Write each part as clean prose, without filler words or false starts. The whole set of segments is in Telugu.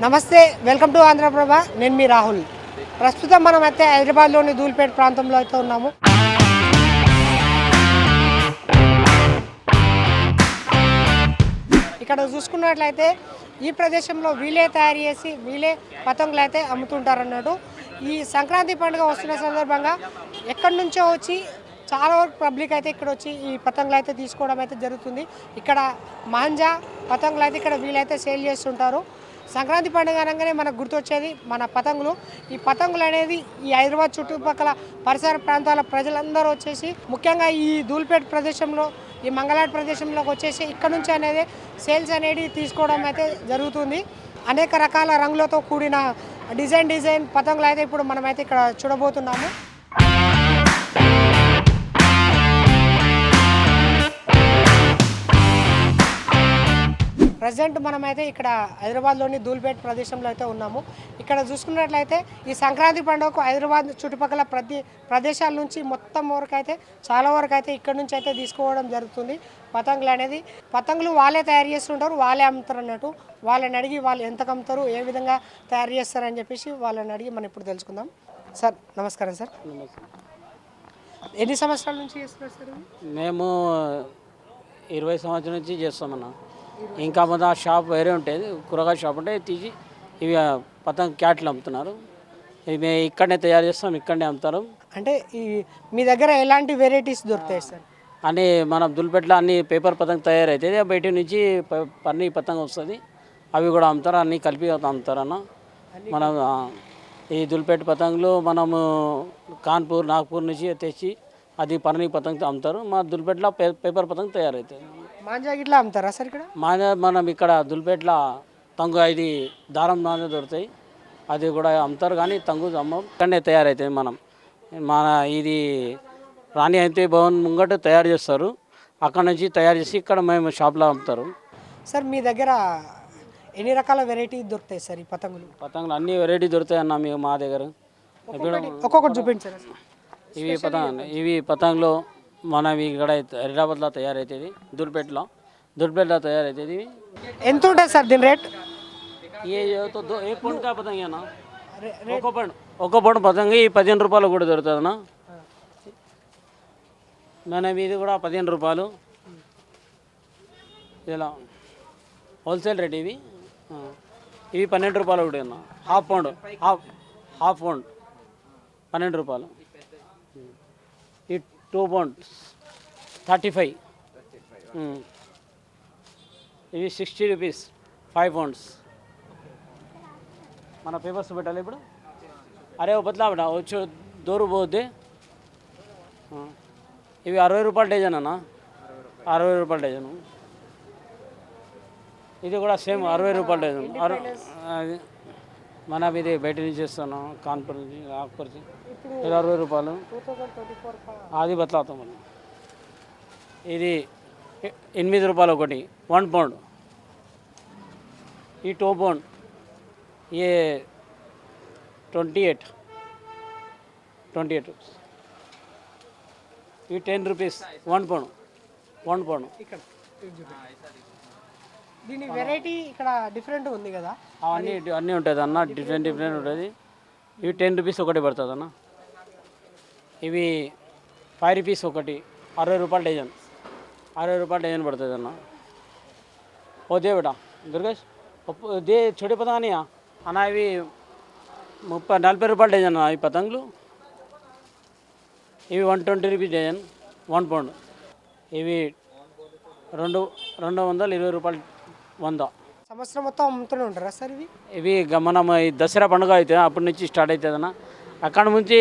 నమస్తే, వెల్కమ్ టు ఆంధ్రప్రభ. నేను మీ రాహుల్. ప్రస్తుతం మనం అయితే హైదరాబాద్లోని ధూల్పేట ప్రాంతంలో అయితే ఉన్నాము. ఇక్కడ చూసుకున్నట్లయితే ఈ ప్రదేశంలో వీలే తయారు చేసి వీలే పతంగులు అయితే అమ్ముతుంటారు అన్నట్టు. ఈ సంక్రాంతి పండుగ వస్తున్న సందర్భంగా ఎక్కడి నుంచో వచ్చి చాలా వరకు పబ్లిక్ అయితే ఇక్కడ వచ్చి ఈ పతంగులు అయితే తీసుకోవడం అయితే జరుగుతుంది. ఇక్కడ మాంజా పతంగులు అయితే ఇక్కడ వీలైతే సేల్ చేస్తుంటారు. సంక్రాంతి పండుగ అనగానే మనకు గుర్తొచ్చేది మన పతంగులు. ఈ పతంగులు అనేది ఈ హైదరాబాద్ చుట్టుపక్కల పరిసర ప్రాంతాల ప్రజలందరూ వచ్చేసి ముఖ్యంగా ఈ ధూల్పేట ప్రదేశంలో ఈ మంగళాట్ ప్రదేశంలోకి వచ్చేసి ఇక్కడ నుంచి అనేది సేల్స్ అనేది తీసుకోవడం అయితే జరుగుతుంది. అనేక రకాల రంగులతో కూడిన డిజైన్ పతంగులు అయితే ఇప్పుడు మనమైతే ఇక్కడ చూడబోతున్నాము. ప్రజెంట్ మనమైతే ఇక్కడ హైదరాబాద్లోని ధూల్పేట ప్రదేశంలో అయితే ఉన్నాము. ఇక్కడ చూసుకున్నట్లయితే ఈ సంక్రాంతి పండుగకు హైదరాబాద్ చుట్టుపక్కల ప్రదేశాల నుంచి మొత్తం వరకు అయితే చాలా వరకు అయితే ఇక్కడ నుంచి అయితే తీసుకోవడం జరుగుతుంది. పతంగులు అనేది పతంగులు వాళ్ళే తయారు చేస్తుంటారు, వాళ్ళే అమ్ముతారు అన్నట్టు. వాళ్ళని అడిగి వాళ్ళు ఎంతకు అమ్ముతారు, ఏ విధంగా తయారు చేస్తారని చెప్పేసి వాళ్ళని అడిగి మనం ఇప్పుడు తెలుసుకుందాం. సార్ నమస్కారం. సార్ ఎన్ని సంవత్సరాల నుంచి చేస్తున్నారు సార్? మేము 20 సంవత్సరాల నుంచి చేస్తామన్నా. ఇంకా మన షాప్ వేరే ఉంటుంది, కూరగాయల షాప్ ఉంటే తీసి ఇవి పతంగ క్యాట్లు అమ్ముతున్నారు. ఇవి ఇక్కడనే తయారు చేస్తాం, ఇక్కడనే అమ్ముతారు. అంటే ఈ మీ దగ్గర ఎలాంటి వెరైటీస్ దొరుకుతాయి సార్? అన్నీ మన దుల్పేటలో అన్ని పేపర్ పతంగ తయారవుతుంది, బయట నుంచి పన్నీ పతంగ వస్తుంది, అవి కూడా అమ్ముతారు. అన్నీ కలిపి అమ్ముతారు అన్న. మనం ఈ దుల్పేట పతంగులు మనము కాన్పూర్ నాగ్పూర్ నుంచి తెచ్చి అది పన్నీ పతంగ అమ్ముతారు. మా దుల్పేటలో పేపర్ పతంగ తయారవుతుంది. మాంజా గిట్లా అమ్ముతారా సార్ ఇక్కడ? మాంజా మనం ఇక్కడ దుల్పేటలో తంగు ఇది దారం మాంజా దొరుకుతాయి, అది కూడా అమ్ముతారు. కానీ తంగు అమ్మం ఇక్కడనే తయారవుతాయి. మన ఇది రాణి అయితే భవన్ ముంగట తయారు చేస్తారు, అక్కడ నుంచి తయారు చేసి ఇక్కడ మేము షాప్లో అమ్ముతారు. సార్ మీ దగ్గర ఎన్ని రకాల వెరైటీ దొరుకుతాయి సార్ ఈ పతంగులు? అన్ని వెరైటీ దొరుకుతాయి అన్న మీకు మా దగ్గర. ఒక్కొక్కటి చూపించారు. ఇవి పతంగులు మనవి ఇక్కడ హైదరాబాద్లో తయారవుతుంది, దుల్పేటలో తయారవుతుంది. ఎంత ఉంటుంది సార్ దీని రేట్? ఏ పండు కా పతంగ అన్న, ఒక పండు పతంగ ఈ 15 రూపాయలు కూడా దొరుకుతుంది అన్న. మనం ఇది కూడా 15 రూపాయలు, ఇలా హోల్సేల్ రేట్. ఇవి 12 రూపాయలు కూడా అన్న. హాఫ్ పౌండ్ 12 రూపాయలు. ఈ 2 పౌండ్స్ 35. ఇవి 60 రూపీస్ 5 పౌండ్స్. మన పేపర్స్ పెట్టాలి ఇప్పుడు. అరే బదలా బేటా వచ్చి 2 రూపాయలు. ఇవి 60 రూపాయలు డజన్ అన్న, 60 రూపాయలు డజను. ఇది కూడా సేమ్ 60 రూపాయలు డజన్. అది మనం ఇది బయట నుంచి చేస్తున్నాం, కాన్పూర్ నుంచి నాగ్పూర్ నుంచి. ఇది 60 రూపాయలు. అది బతలాతాం మనం. ఇది 8 రూపాయలు ఒకటి 1 పౌండ్. ఈ 2 పౌండ్ ఏ 28 రూపీస్. ఈ 10 రూపీస్ 1 పౌండ్. దీని వెరైటీ ఇక్కడ డిఫరెంట్ ఉంది కదా? అన్నీ ఉంటుంది అన్న, డిఫరెంట్ ఉంటుంది. ఇవి 10 రూపీస్ ఒకటి పడుతుంది అన్న. ఇవి 5 రూపీస్ ఒకటి, 60 రూపాయలు డజన్. 60 రూపాయలు డజన్ పడుతుంది అన్న. ఓ దే బేటా దుర్గేష్ దే छोटे पतंग नहीं అన్న. ఇవి 40 రూపాయలు డజన్ అన్న ఈ పతంగులు. ఇవి 120 రూపీస్ డజన్, 1 పౌండ్. ఇవి 220 రూపాయలు 100. సంవత్సరం మొత్తం అమ్ముతూనే ఉంటారా సార్ ఇవి? ఇవి మనం ఈ దసరా పండుగ అవుతుంది అప్పటి నుంచి స్టార్ట్ అవుతుంది అన్న. అక్కడ నుంచి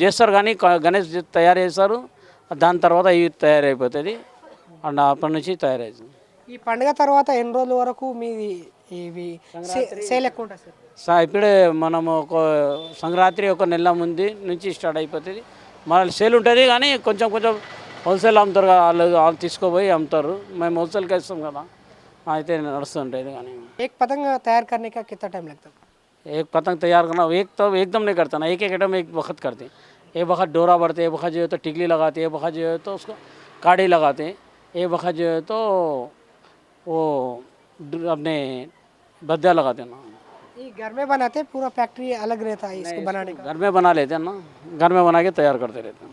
చేస్తారు కానీ గణేష్ తయారు చేస్తారు, దాని తర్వాత ఇవి తయారైపోతుంది అండ్ అప్పటి నుంచి తయారవుతుంది. ఈ పండుగ తర్వాత ఎన్ని రోజుల వరకు మీది ఇవి సేల్ ఎక్కువ ఉంటుంది సార్? ఇప్పుడే మనము ఒక సంక్రాంతి ఒక నెల ముందు నుంచి స్టార్ట్ అయిపోతుంది. మన సేల్ ఉంటుంది కానీ కొంచెం హోల్సేల్ అమ్ముతారు కదా, వాళ్ళు తీసుకోపోయి అమ్ముతారు. మేము హోల్సేల్కి ఇస్తాం కదా, అయితే నడుస్తుంటుంది. కానీ एक पतंग तैयार करने का कितना टाइम लगता है? एक पतंग तैयार करना एकदम नहीं करता ना, एक आइटम एक वक्त करते हैं. एक वक्त डोरा बढ़ते, एक वक्त जो है तो टिकली लगाते, एक वक्त जो है तो उसको काड़ी लगाते हैं, एक वक्त जो है तो वो अपने बद्दा लगाते हैं ना. ये घर में बनाते पूरा फैक्ट्री अलग रहता है इसको बनाने का घर में बना लेते हैं ना, घर में बना के तैयार करते रहते हैं।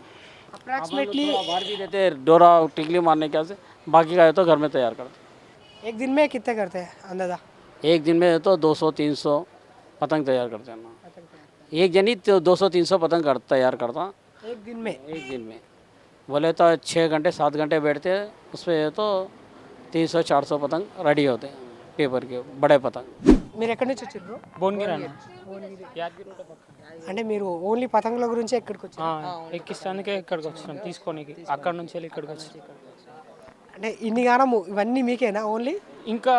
अप्रॉक्सीमेटली थोड़ा बाहर भी देते हैं डोरा टिकली मारने के से, बाकी का है तो घर में तैयार करते एक दिन में कितने करते हैं अंदाजा हैं। एक दिन में तो 200-300 पतंग तैयार करते हैं ना, एक जनी तो 200-300 पतंग तैयार करता एक दिन में एक दिन में। बोले तो 6 घंटे 7 घंटे बैठते हैं उस पर तो 300-400 पतंग रेडी होते हैं पेपर के बड़े पतंग। మీరు ఎక్కడి నుంచి వచ్చారు బ్రో భువనగిరి అన్న యాదగిరి అంటే మీరు ఓన్లీ పతంగుల గురించి ఎక్కడికి వచ్చారు ఎక్కిస్తానికే ఇక్కడికి వచ్చినాం తీసుకోనికి అక్కడ నుంచి వెళ్ళి ఇక్కడికి వచ్చినాం అంటే ఇన్ని గానము ఇవన్నీ మీకేనా ఓన్లీ ఇంకా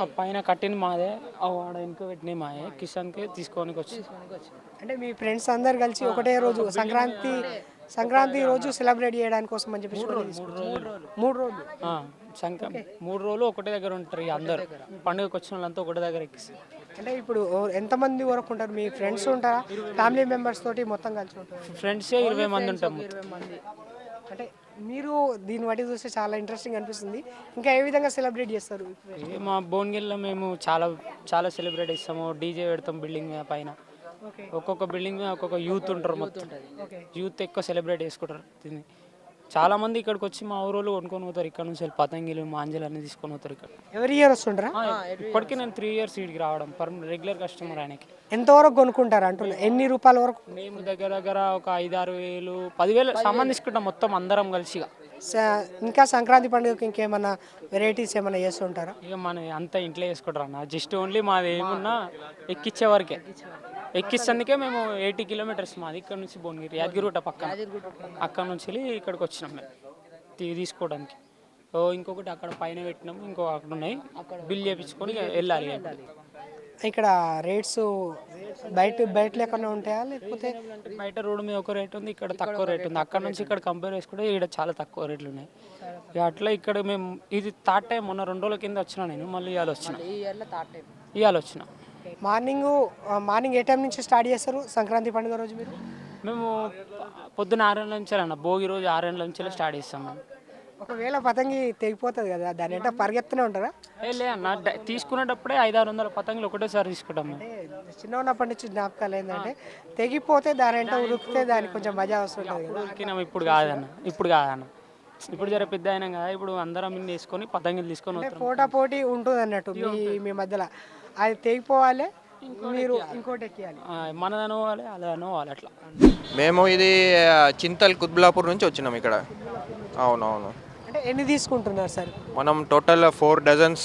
ఆ పైన కట్టిన మాదే ఆ వాడ ఇంకా పెట్టిన మాయే ఎక్కిస్తానికే తీసుకోనికి వచ్చి అంటే మీ ఫ్రెండ్స్ అందరు కలిసి ఒకటే రోజు సంక్రాంతి రోజు సెలబ్రేట్ చేయడానికి కోసం అని చెప్పి 3 రోజులు సంక్రాంతి 3 రోజులు ఒకటే దగ్గర ఉంటారు ఇక అందరు పండుగకి వచ్చిన వాళ్ళంతా ఒకటే దగ్గర ఎక్కిస్తారు అంటే ఇప్పుడు ఎంతమంది వరకు ఉంటారు మీ ఫ్రెండ్స్ ఉంటారా ఫ్యామిలీ మెంబర్స్ తోటి మొత్తం కలిసి ఉంటారు ఫ్రెండ్సే 20 మంది ఉంటాం అంటే మీరు దీన్ని బట్టి చూస్తే చాలా ఇంట్రెస్టింగ్ అనిపిస్తుంది ఇంకా ఏ విధంగా సెలబ్రేట్ చేస్తారు మా భువనగిరిలో మేము చాలా చాలా సెలబ్రేట్ చేస్తాము డీజే పెడతాం బిల్డింగ్ మీద పైన ఒక్కొక్క బిల్డింగ్ మీద ఒక్కొక్క యూత్ ఉంటారు మొత్తం యూత్ ఎక్కువ సెలబ్రేట్ చేసుకుంటారు దీన్ని చాలా మంది ఇక్కడికి వచ్చి మా ఊరోళ్ళు కొనుక్కొని పోతారు ఇక్కడ నుంచి వెళ్ళి పతంగిలు మాంజలు అన్ని తీసుకొని పోతారు ఇక్కడ ఎవరి ఇయర్ వస్తుంటారా ఇప్పటికీ నేను 3 ఇయర్స్ వీడికి రావడం రెగ్యులర్ కస్టమర్ ఆయనకి ఎంతవరకు కొనుక్కుంటారు అంటున్నా ఎన్ని రూపాయల వరకు మేము దగ్గర దగ్గర ఒక 5-6 వేలు 10,000 సామాన్ తీసుకుంటాం మొత్తం అందరం కలిసిగా ఇంకా సంక్రాంతి పండుగకి ఇంకేమన్నా వెరైటీస్ ఏమైనా చేస్తుంటారా ఇక మన అంతా ఇంట్లో వేసుకుంటారు అన్న జస్ట్ ఓన్లీ మాది ఏమున్నా ఎక్కిచ్చే వరకే ఎక్కిస్తేందుకే మేము 80 కిలోమీటర్స్ మాది ఇక్కడ నుంచి భువనగిరి యాదగిరిగుట్ట పక్కన అక్కడ నుంచి వెళ్ళి ఇక్కడికి వచ్చినాం మేము తీసుకోవడానికి ఇంకొకటి అక్కడ పైన పెట్టినాము ఇంకో అక్కడ ఉన్నాయి బిల్ చేయించుకొని వెళ్ళాలి ఇక్కడ రేట్స్ బయట లేకుండా ఉంటాయా లేకపోతే బయట రోడ్డు మీద ఒక రేట్ ఉంది ఇక్కడ తక్కువ రేట్ ఉంది అక్కడ నుంచి ఇక్కడ కంపేర్ చేసుకుంటే ఇక్కడ చాలా తక్కువ రేట్లు ఉన్నాయి ఇక అట్లా ఇక్కడ మేము ఇది థర్డ్ టైం మొన్న 2 రోజుల కింద వచ్చినా నేను మళ్ళీ ఇవాళ వచ్చిన మార్నింగ్ ఏ టైం నుంచి స్టార్ట్ చేస్తారు సంక్రాంతి పండుగ రోజు మీరు మేము పొద్దున్న 6 గంటల నుంచి అన్న భోగి రోజు 6 గంటల నుంచి స్టార్ట్ చేస్తాం మేము ఒకవేళ పతంగి తెగిపోతుంది కదా దాని అంటే పరిగెత్తనే ఉంటారా లే అన్న తీసుకునేటప్పుడే 500-600 పతంగులు ఒకటేసారి తీసుకుంటాం మేము చిన్న ఉన్నప్పటి నుంచి జ్ఞాపకాలు ఏంటంటే తెగిపోతే దాని అంటే ఉరికితే దానికి కొంచెం మజా వస్తుంటుంది కదా ఉరికినాం ఇప్పుడు కాదన్న ఇప్పుడు జర పెద్ద అయినా కదా ఇప్పుడు అందరం ఇన్ని వేసుకొని పతంగులు తీసుకొని పోటీ ఉంటుంది అన్నట్టు మీ మధ్యలో అది తెగిపోవాలి మీరు ఇంకోటి ఎక్కియాలి మనదను అవ్వాలి అలా అట్లా మేము ఇది చింతల్ కుత్బులాపూర్ నుంచి వచ్చినాం ఇక్కడ అవునవును అంటే ఎన్ని తీసుకుంటున్నారు సార్ మనం టోటల్ 4 డజన్స్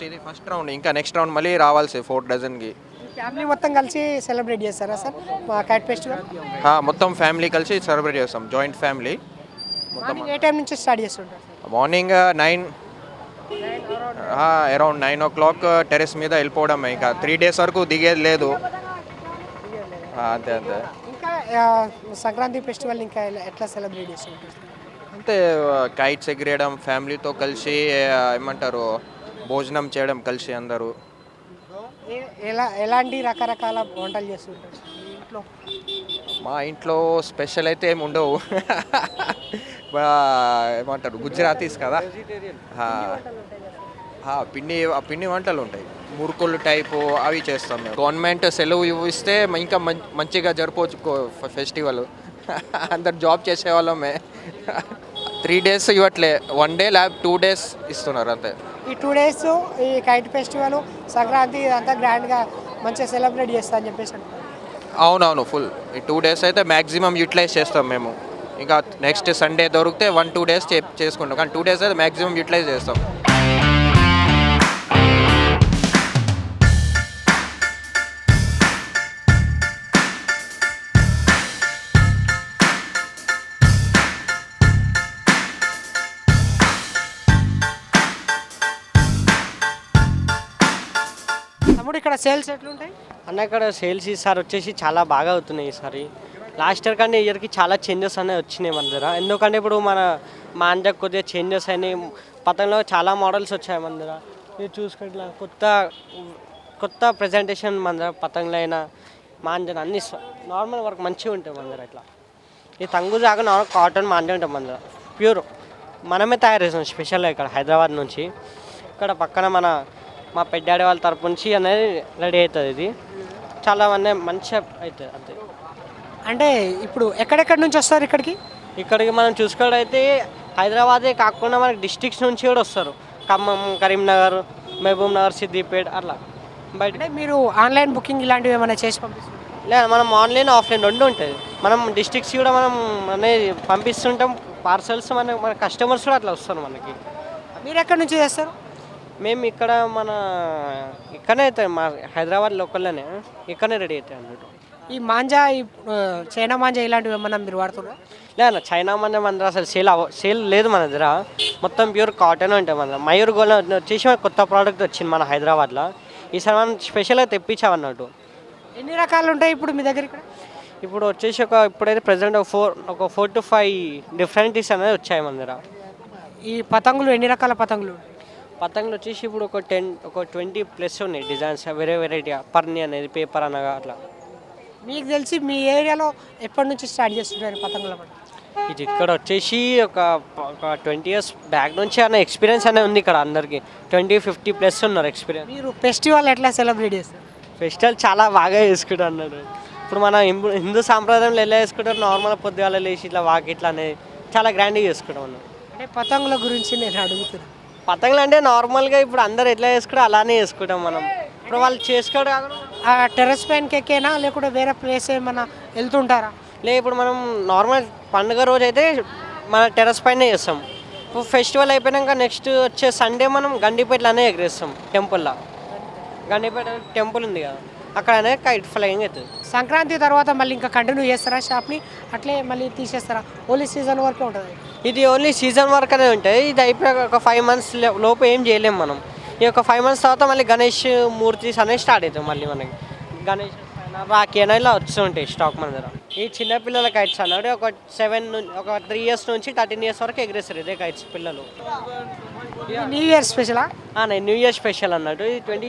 ఇది ఫస్ట్ రౌండ్ ఇంకా నెక్స్ట్ రౌండ్ మళ్ళీ రావాల్సి 4 డజన్కి ఫ్యామిలీ మొత్తం కలిసి సెలబ్రేట్ చేస్తారా సార్ కైట్ ఫెస్టివల్ మొత్తం ఫ్యామిలీ కలిసి సెలబ్రేట్ చేస్తాం జాయింట్ ఫ్యామిలీ మార్నింగ్ ఏ టైం నుంచి స్టార్ట్ చేస్తుంటారు మార్నింగ్ 9 అరౌండ్ 9 o'clock టెరెస్ మీద వెళ్ళిపోవడం ఇంకా 3 days వరకు దిగేది లేదు అంతే ఇంకా సంక్రాంతి ఫెస్టివల్ ఇంకా ఎట్లా సెలబ్రేట్ చేస్తుంటారు అంతే కైట్స్ ఎగిరేయడం ఫ్యామిలీతో కలిసి ఏమంటారు భోజనం చేయడం కలిసి అందరూ ఎలాంటి రకరకాల వంటలు చేస్తుంటారు మీ ఇంట్లో మా ఇంట్లో స్పెషల్ అయితే ఏమి ఉండవు ఏమంటారు గుజరాతీస్ కదా పిండి వంటలు ఉంటాయి మురుకులు టైపు అవి చేస్తాం మేము గవర్నమెంట్ సెలవు ఇస్తే ఇంకా మంచిగా జరుపుకోవచ్చు ఫెస్టివల్ అందరు జాబ్ చేసేవాళ్ళమే 3 days ఇవ్వట్లే 1 day ల్యాబ్ 2 days ఇస్తున్నారు అంతే ఈ 2 days ఈ కైట్ ఫెస్టివల్ సంక్రాంతి అంతా గ్రాండ్గా మంచిగా సెలబ్రేట్ చేస్తా అని చెప్పేసి అంటున్నారు అవునవును ఫుల్ ఈ 2 days అయితే మ్యాక్సిమం యూటిలైజ్ చేస్తాం మేము ఇంకా నెక్స్ట్ సండే దొరికితే 1-2 days చేసుకుంటాం కానీ 2 days అయితే మ్యాక్సిమం యూటిలైజ్ చేస్తాం తమ్ముడు ఇక్కడ సేల్స్ ఎట్లుంటాయి అన్న ఇక్కడ సేల్స్ ఈసారి వచ్చేసి చాలా బాగా అవుతున్నాయి ఈసారి లాస్ట్ ఇయర్ కంటే ఇయర్కి చాలా చేంజెస్ అనేవి వచ్చినాయి మన దగ్గర ఎందుకంటే ఇప్పుడు మా అంజకు కొద్దిగా చేంజెస్ అయినాయి పతంలో చాలా మోడల్స్ వచ్చాయి మన దగ్గర మీరు చూసుకుంటే కొత్త ప్రజెంటేషన్ మన దగ్గర పతంగులు అయినా మాంజన్ అన్ని నార్మల్ వర్క్ మంచిగా ఉంటాయి మన దగ్గర ఇట్లా ఈ తంగు జాగా నార్మల్ కాటన్ మాంజన్ ఉంటుంది మన దగ్గర ప్యూర్ మనమే తయారు చేస్తాం స్పెషల్గా ఇక్కడ హైదరాబాద్ నుంచి ఇక్కడ పక్కన మన మా పెద్దాడి వాళ్ళ తరపు నుంచి అనేది రెడీ అవుతుంది. ఇది చాలా మంచిగా అవుతుంది అంతే. అంటే ఇప్పుడు ఎక్కడెక్కడి నుంచి వస్తారు ఇక్కడికి? ఇక్కడికి మనం చూసుకోవడైతే హైదరాబాదే కాకుండా మనకి డిస్ట్రిక్ట్స్ నుంచి కూడా వస్తారు. ఖమ్మం, కరీంనగర్, మహబూబ్ నగర్, సిద్దిపేట అట్లా బయట. అంటే మీరు ఆన్లైన్ బుకింగ్ ఇలాంటివి ఏమైనా చేసి పంపిస్తారు? లేదా మనం ఆన్లైన్ ఆఫ్లైన్ రెండు ఉంటుంది. మనం డిస్ట్రిక్ట్స్ కూడా మనం అనేది పంపిస్తుంటాం పార్సల్స్. మన కస్టమర్స్ కూడా అట్లా వస్తారు మనకి. మీరు ఎక్కడి నుంచి చేస్తారు? మేము ఇక్కడ ఇక్కడనే అవుతాయి, మా హైదరాబాద్ లోకల్లోనే ఇక్కడనే రెడీ అవుతాయి అన్నట్టు. ఈ మాంజా, ఈ చైనా మాంజా ఇలాంటివి ఏమన్నా మీరు వాడుతున్నారు? లేదా చైనా మన దగ్గర అసలు సేల్ లేదు మన దగ్గర. మొత్తం ప్యూర్ కాటన్ ఉంటాయి మన దగ్గర. మయూర్ గోల్డ్ వచ్చేసి మన కొత్త ప్రోడక్ట్ వచ్చింది మన హైదరాబాద్లో. ఈసారి మనం స్పెషల్గా తెప్పించాం అన్నట్టు. ఎన్ని రకాలు ఉంటాయి ఇప్పుడు మీ దగ్గర ఇక్కడ? ఇప్పుడు వచ్చేసి ఇప్పుడైతే ప్రజెంట్ ఒక 4 to 5 డిఫరెంట్ అనేది వచ్చాయి మన దగ్గర. ఈ పతంగులు ఎన్ని రకాల పతంగులు? పతంగులు వచ్చేసి ఇప్పుడు ఒక 20+ ఉన్నాయి డిజైన్స్, వేరే వెరైటీగా. పర్ని అనేది పేపర్ అనగా అట్లా. మీకు తెలిసి మీ ఏరియాలో ఎప్పటి నుంచి స్టార్ట్ చేస్తుంటారు పతంగుల పండుగ? ఇది ఇక్కడ వచ్చేసి ఒక 20 years బ్యాక్ నుంచి అన్న ఎక్స్పీరియన్స్ అనేది ఉంది ఇక్కడ అందరికీ. 20-50+ ఉన్నారు ఎక్స్పీరియన్స్. మీరు ఫెస్టివల్ ఎట్లా సెలబ్రేట్ చేస్తారు? ఫెస్టివల్ చాలా బాగా చేసుకుంటారు అన్నారు. ఇప్పుడు మన హిందూ సాంప్రదాయంలో ఎలా చేసుకుంటారు, నార్మల్ పొద్దుగాల లేచి ఇట్లా ఇట్లా అనేది చాలా గ్రాండ్గా చేసుకుంటాం అన్నారు. అంటే పతంగుల గురించి నేను అడుగుతున్నాను. పతంగులు అంటే నార్మల్గా ఇప్పుడు అందరు ఎట్లా చేసుకుంటారో అలానే చేసుకుంటాం మనం. ఇప్పుడు వాళ్ళు చేసుకోవడం కాకుండా ఆ టెర్రస్ పైనకి ఎక్కేనా లేకుంటే వేరే ప్లేస్ ఏమన్నా వెళ్తుంటారా? ఇప్పుడు మనం నార్మల్ పండుగ రోజు అయితే మన టెర్రస్ పైన చేస్తాం. ఇప్పుడు ఫెస్టివల్ అయిపోయాక నెక్స్ట్ వచ్చే సండే మనం గండిపేటలోనే ఎగరేస్తాం. టెంపుల్లో గండిపేట టెంపుల్ ఉంది కదా, అక్కడ అనేది కైట్ ఫ్లయింగ్ అవుతుంది. సంక్రాంతి తర్వాత మళ్ళీ ఇంకా కంటిన్యూ చేస్తారా షాప్ని? అట్లే మళ్ళీ తీసేస్తారా? ఓన్లీ సీజన్ వరకే ఉంటుంది? ఇది ఓన్లీ సీజన్ వరకు అనేది ఉంటుంది. ఇది అయిపోయాక ఒక 5 months లోపు ఏం చేయలేము మనం. ఈ ఒక 5 months తర్వాత మళ్ళీ గణేష్ మూర్తిస్ అనేది స్టార్ట్ అవుతాయి. మళ్ళీ మనకి గణేష్ రాఖీ అనేది ఇలా వస్తూ ఉంటాయి స్టాక్ మన దగ్గర. ఈ చిన్నపిల్లల కైట్స్ అన్నాడు ఒక 3 years నుంచి 13 years వరకు ఎగరేస్తారు ఇదే కైట్స్ పిల్లలు. న్యూ ఇయర్ స్పెషలా? న్యూ ఇయర్ స్పెషల్ అన్నట్టు. ఇది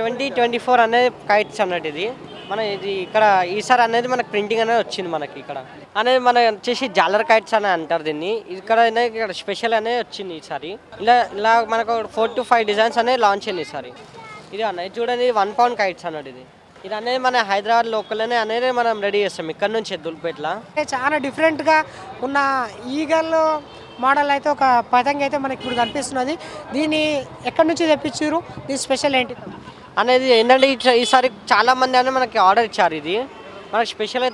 2024 అనేది కైట్స్ అన్నట్టు. ఇది ఇక్కడ ఈసారి అనేది మనకు ప్రింటింగ్ అనేది వచ్చింది మనకి ఇక్కడ అనేది. మన వచ్చేసి జాలర్ కైట్స్ అని అంటారు దీన్ని. ఇక్కడ స్పెషల్ అనేది వచ్చింది ఈసారి. ఇలా మనకు 4 to 5 డిజైన్స్ అనేది లాంచ్ అయింది ఈసారి. ఇది అన్నది చూడండి 1 pound కైట్స్ అన్నట్టు. ఇది అనేది మన హైదరాబాద్ లోకల్లోనే అనేది మనం రెడీ చేస్తాం ఇక్కడ నుంచి దుల్పేట్ల. చాలా డిఫరెంట్గా ఉన్న ఈగల్ మోడల్ అయితే ఒక పతంగి అయితే మనకి ఇప్పుడు కనిపిస్తున్నది. దీన్ని ఎక్కడి నుంచి తెప్పించారు? దీని స్పెషల్ ఏంటి అనేది ఏంటంటే ఈసారి చాలామంది అనేది మనకి ఆర్డర్ ఇచ్చారు. ఇది మనకి స్పెషల్గా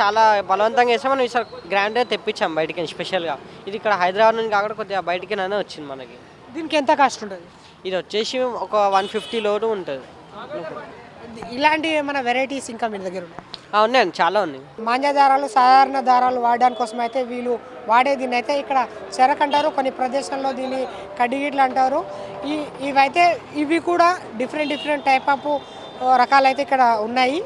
చాలా బలవంతంగా వేస్తే మనం ఈసారి గ్రాండ్గా తెప్పించాం బయటికి స్పెషల్గా. ఇది ఇక్కడ హైదరాబాద్ నుంచి కాకుండా కొద్దిగా బయటికి వచ్చింది మనకి. దీనికి ఎంత కాస్ట్ ఉంటుంది? ఇది వచ్చేసి ఒక 150 లోటు ఉంటుంది. ఇలాంటి ఏమైనా వెరైటీస్ ఇంకా మీ దగ్గర ఉన్నాయి? ఉన్నాయండి, చాలా ఉన్నాయి. మాంజా దారాలు సాధారణ దారాలు వాడడానికి కోసం అయితే వీళ్ళు వాడే దీన్ని అయితే ఇక్కడ చెరక్ అంటారు, కొన్ని ప్రదేశాల్లో దీన్ని కడ్డిగిట్లు అంటారు. ఇవి కూడా డిఫరెంట్ టైప్ ఆఫ్ రకాలైతే ఇక్కడ ఉన్నాయి.